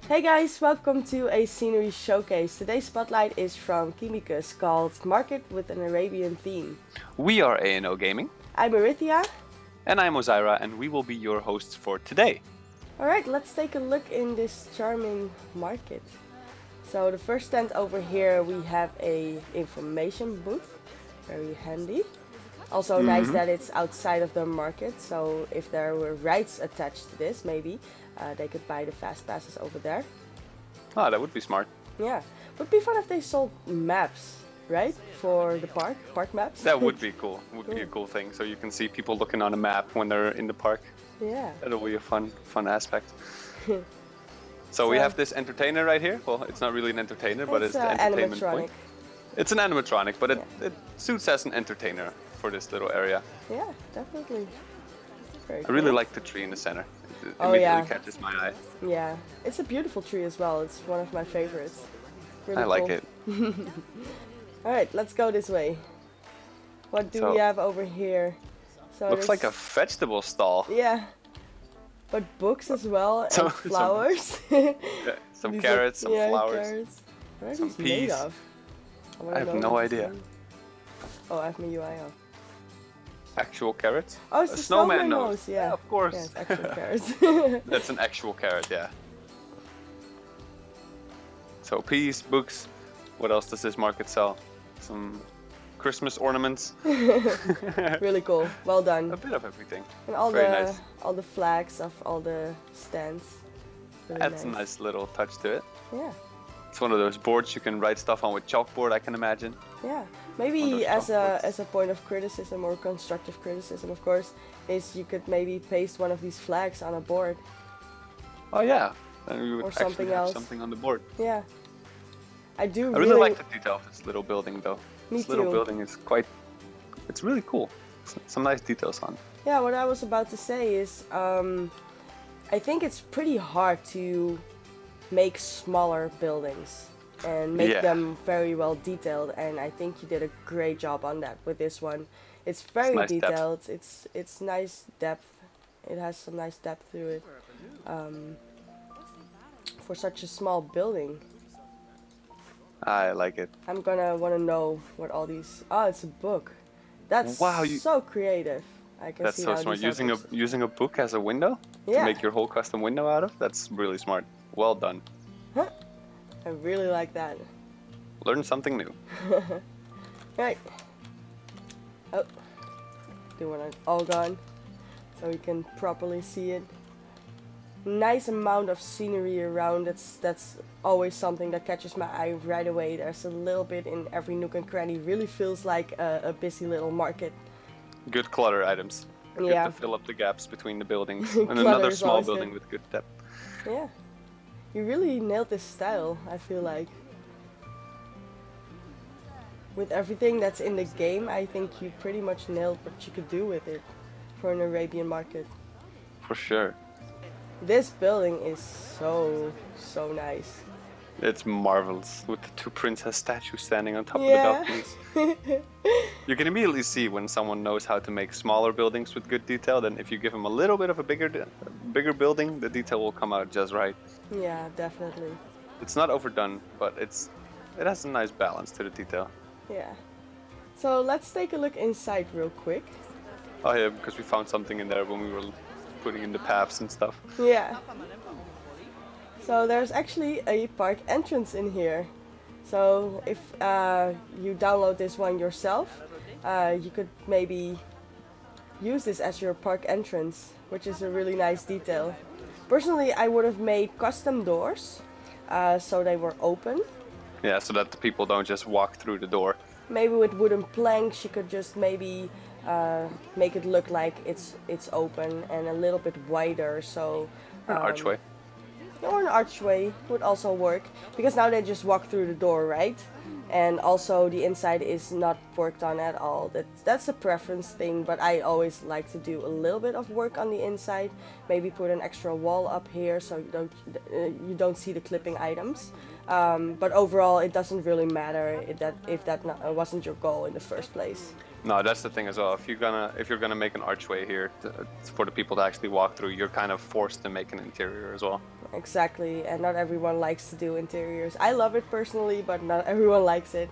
Hey guys, welcome to a scenery showcase. Today's spotlight is from Kimmiekus called Market with an Arabian Theme. We are A&O Gaming. I'm Arithia. And I'm Ozaira, and we will be your hosts for today. Alright, let's take a look in this charming market. So the first stand over here we have a information booth, very handy. Also nice that it's outside of the market, so if there were rides attached to this, maybe they could buy the fast passes over there. Ah, that would be smart. Yeah, would be fun if they sold maps, right? For the park maps. That would be cool. Would be a cool thing. So you can see people looking on a map when they're in the park. Yeah. That'll be a fun aspect. So we have this entertainer right here. Well, it's not really an entertainer, but it's the entertainment point. It's an animatronic, but it suits as an entertainer for this little area. Yeah, definitely. Very I really cool. like the tree in the center. It Oh, immediately yeah. catches my eye. Yeah, it's a beautiful tree as well. It's one of my favorites. Really I like cool. it. Alright, let's go this way. What do we have over here? So Looks like a vegetable stall. Yeah, but books as well and Some- flowers. Yeah, some These carrots, some flowers. Carrots. What are some these made peas. of? I have no idea. Oh, I have my UI off. Actual carrots? Oh, it's A the snowman nose. Yeah, Of course. Yeah, it's actual carrots. That's an actual carrot, yeah. So peas, books. What else does this market sell? Some Christmas ornaments. Really cool. Well done. A bit of everything. And all Very the nice. all the flags of all the stands. Really Adds a nice little touch to it. Yeah. It's one of those boards you can write stuff on with chalkboard, I can imagine. Yeah. One of Maybe those as chalkboards. a point of criticism or constructive criticism, of course, is you could maybe paste one of these flags on a board. Oh yeah, then we would Or actually something have else. something on the board. Yeah. I I really like the detail of this little building though. Me This little too. building is it's really cool. Some nice details on it. Yeah, what I was about to say is, I think it's pretty hard to make smaller buildings and make Yeah. them very well detailed, and I think you did a great job on that with this one. It's very nice depth. detailed. It's nice depth. It has some nice depth to it. For such a small building, I like it. I'm gonna want to know what all these. Oh, it's a book. That's Wow, so creative. I can That's see so how smart. these are Using a book as a window Yeah. to make your whole custom window out of. That's really smart. Well done. Huh? I really like that. Learn something new. Right. Oh. Do want it all gone so we can properly see it. Nice amount of scenery around. That's always something that catches my eye right away. There's a little bit in every nook and cranny. Really feels like a busy little market. Good clutter items. Good Yeah. to fill up the gaps between the buildings. And Clutter another is small always building good. with good depth. Yeah. You really nailed this style, I feel like. With everything that's in the game, I think you pretty much nailed what you could do with it for an Arabian market. For sure. This building is so nice. It's marvelous with the two princess statues standing on top Yeah. of the balconies. You can immediately see when someone knows how to make smaller buildings with good detail. Then if you give them a little bit of a bigger building, the detail will come out just right. Yeah, definitely. It's not overdone, but it has a nice balance to the detail. Yeah. So let's take a look inside real quick. Oh yeah, because we found something in there when we were putting in the paths and stuff. Yeah. So there's actually a park entrance in here. So if you download this one yourself, you could maybe use this as your park entrance, which is a really nice detail. Personally, I would have made custom doors, so they were open. Yeah, so that the people don't just walk through the door. Maybe with wooden planks, you could just maybe make it look like it's open and a little bit wider. So An archway. or an archway would also work, because now they just walk through the door, right? And also the inside is not worked on at all. That's a preference thing, but I always like to do a little bit of work on the inside. Maybe put an extra wall up here so you don't see the clipping items. But overall, it doesn't really matter if that wasn't your goal in the first place. No, that's the thing as well. If you're gonna make an archway here for the people to actually walk through, you're kind of forced to make an interior as well. exactly. And not everyone likes to do interiors. I love it personally, but not everyone likes it.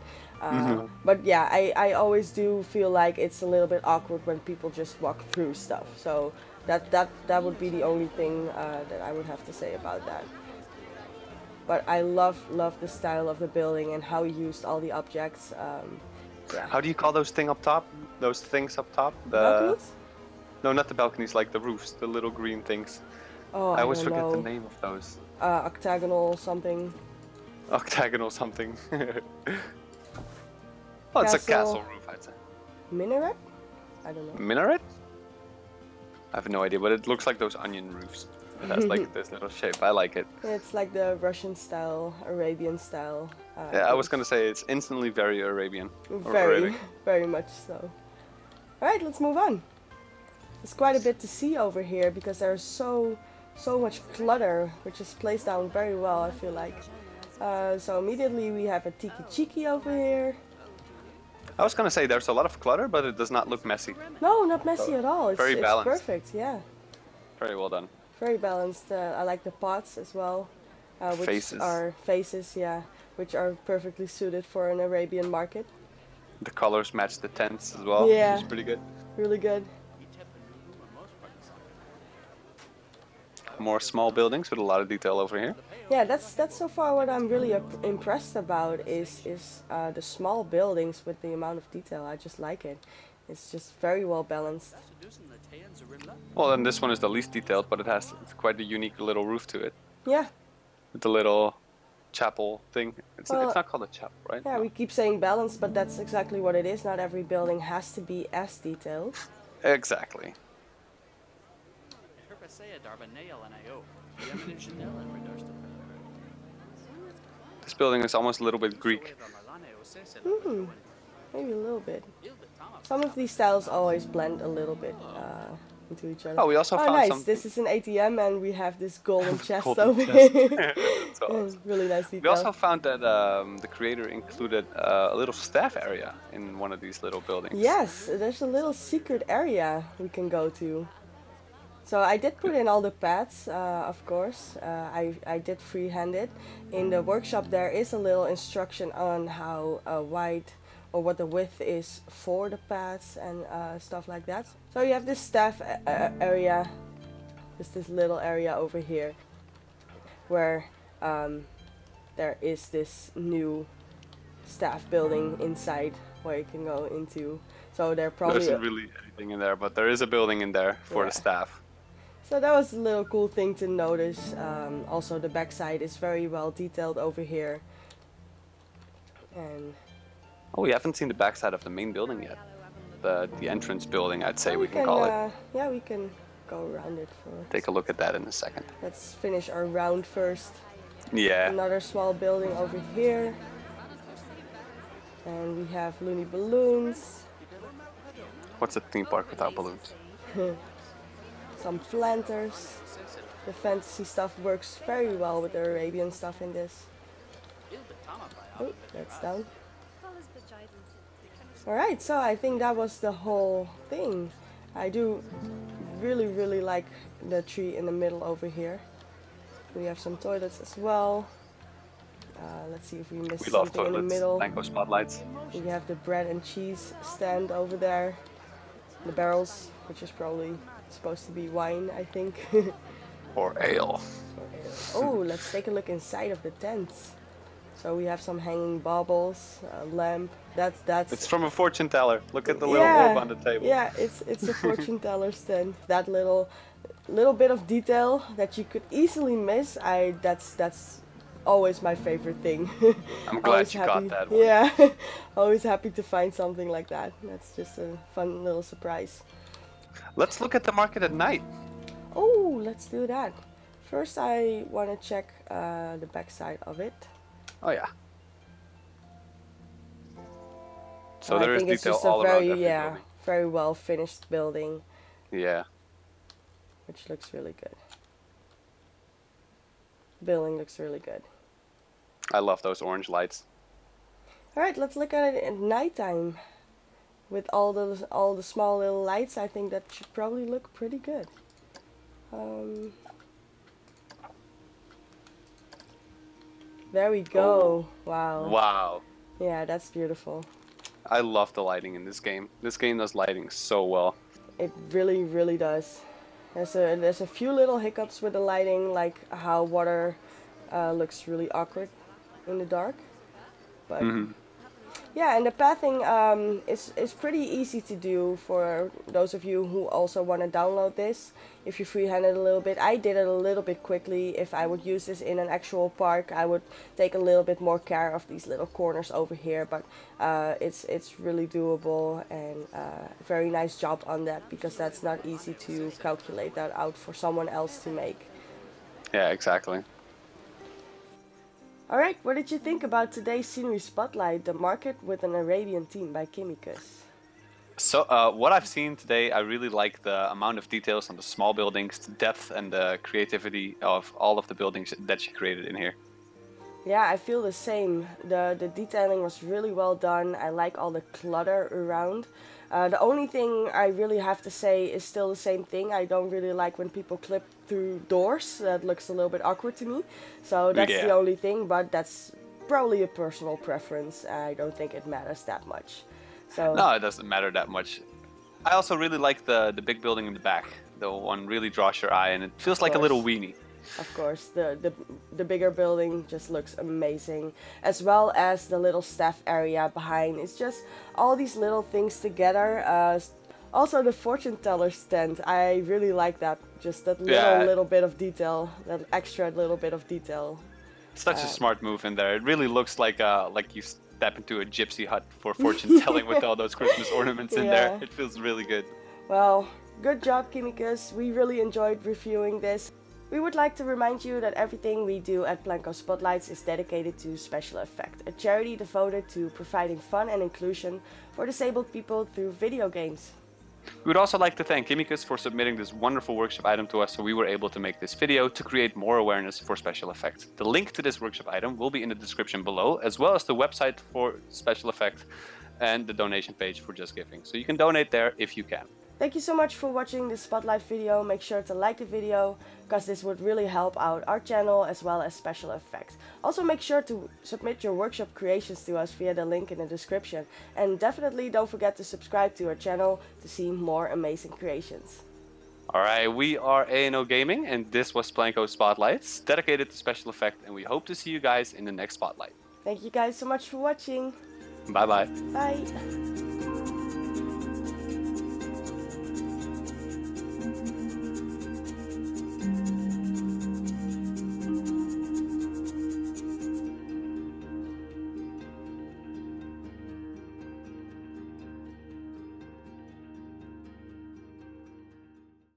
But yeah, I always do feel like it's a little bit awkward when people just walk through stuff. So that would be the only thing that I would have to say about that. But I love the style of the building and how he used all the objects. Yeah. How do you call those thing up top? Those things up top? The balconies? No, not the balconies, like the roofs, the little green things. Oh, I always forget know. the name of those. Octagonal something. Octagonal something. Well, it's a castle roof, I'd say. Minaret? I don't know. Minaret? I have no idea, but it looks like those onion roofs. It has like this little shape. I like it. It's like the Russian style, Arabian style. Yeah, I was gonna say it's instantly very Arabian. Very, very much so. Alright, let's move on. There's quite a bit to see over here because there's so much clutter, which is placed down very well, I feel like. So immediately we have a Tiki Chiki over here. I was gonna say there's a lot of clutter, but it does not look messy. No, not messy at all. It's very balanced. It's perfect, yeah. Very well done. Very balanced. I like the pots as well, which are faces, yeah, which are perfectly suited for an Arabian market. The colors match the tents as well, yeah, which is pretty good. Really good. More small buildings with a lot of detail over here. Yeah, that's so far what I'm really impressed about is the small buildings with the amount of detail. I just like it. It's just very well balanced. Well, then this one is the least detailed, but it's quite a unique little roof to it. Yeah. With the little chapel thing. It's not called a chapel, right? Yeah, no. We keep saying balanced, but that's exactly what it is. Not every building has to be as detailed. Exactly. This building is almost a little bit Greek. Maybe a little bit. Some of these styles always blend a little bit into each other. Oh, we also found nice. something. This is an ATM and we have this golden chest over here. Awesome. Really nice detail. We also found that the creator included a little staff area in one of these little buildings. Yes, there's a little secret area we can go to. So I did put in all the paths, of course. I did freehand it. In the workshop there is a little instruction on how wide or what the width is for the paths and stuff like that. So you have this staff area, just this little area over here, where there is this new staff building inside where you can go into. So there probably isn't really anything in there, but there is a building in there for the staff. So that was a little cool thing to notice. Also the backside is very well detailed over here. And oh, we haven't seen the backside of the main building yet. The entrance building, I'd say we can call it. Yeah, we can go around it for. Take a look at that in a second. Let's finish our round first. Yeah. Another small building over here. And we have loony balloons. What's a theme park without balloons? Some planters. The fantasy stuff works very well with the Arabian stuff in this. Oh, that's down. Alright, so I think that was the whole thing. I do really like the tree in the middle over here. We have some toilets as well. Let's see if we missed something in the middle. PlanCo Spotlights. We have the bread and cheese stand over there. The barrels, which is probably supposed to be wine, I think. Or ale. Oh, let's take a look inside of the tents. So we have some hanging baubles, a lamp. That's. It's from a fortune teller. Look at the little orb on the table. Yeah, it's a fortune teller stand. That little bit of detail that you could easily miss. That's always my favorite thing. I'm glad you got that one. Yeah, always happy to find something like that. That's just a fun little surprise. Let's look at the market at night. Oh, let's do that. First, I want to check the backside of it. Oh yeah. So there is detail all around. I think it's just a very very well finished building. Yeah. Which looks really good. Building looks really good. I love those orange lights. All right, let's look at it at nighttime. With all the small little lights, I think that should probably look pretty good. There we go. Oh. Wow. Wow. Yeah, that's beautiful. I love the lighting in this game. This game does lighting so well. It really, really does. There's a few little hiccups with the lighting, like how water looks really awkward in the dark. But yeah, and the pathing is pretty easy to do for those of you who also want to download this. If you freehand it a little bit, I did it a little bit quickly. If I would use this in an actual park, I would take a little bit more care of these little corners over here. But it's really doable, and very nice job on that, because that's not easy to calculate that out for someone else to make. Yeah, exactly. Alright, what did you think about today's scenery spotlight, The Market with an Arabian Theme by Kimmiekus? So, what I've seen today, I really like the amount of details on the small buildings, the depth and the creativity of all of the buildings that she created in here. Yeah, I feel the same. The detailing was really well done. I like all the clutter around. The only thing I really have to say is still the same thing. I don't really like when people clip through doors. That looks a little bit awkward to me. So that's the only thing, but that's probably a personal preference. I don't think it matters that much. So no, it doesn't matter that much. I also really like the big building in the back. The one really draws your eye, and it feels like a little weenie. Of course, the bigger building just looks amazing, as well as the little staff area behind. It's just all these little things together. Also the fortune teller stand, I really like that. Just that little bit of detail, that extra little bit of detail. Such a smart move in there. It really looks like you step into a gypsy hut for fortune telling with all those Christmas ornaments in there. It feels really good. Well, good job, Kimmiekus. We really enjoyed reviewing this. We would like to remind you that everything we do at PlanCo Spotlights is dedicated to Special Effect, a charity devoted to providing fun and inclusion for disabled people through video games. We would also like to thank Kimmiekus for submitting this wonderful workshop item to us, so we were able to make this video to create more awareness for Special Effect. The link to this workshop item will be in the description below, as well as the website for Special Effect and the donation page for Just Giving. So you can donate there if you can. Thank you so much for watching this spotlight video. Make sure to like the video, because this would really help out our channel as well as Special Effects. Also make sure to submit your workshop creations to us via the link in the description. And definitely don't forget to subscribe to our channel to see more amazing creations. Alright, we are A&O Gaming, and this was PlanCo Spotlights, dedicated to Special Effect, and we hope to see you guys in the next spotlight. Thank you guys so much for watching. Bye bye. Bye.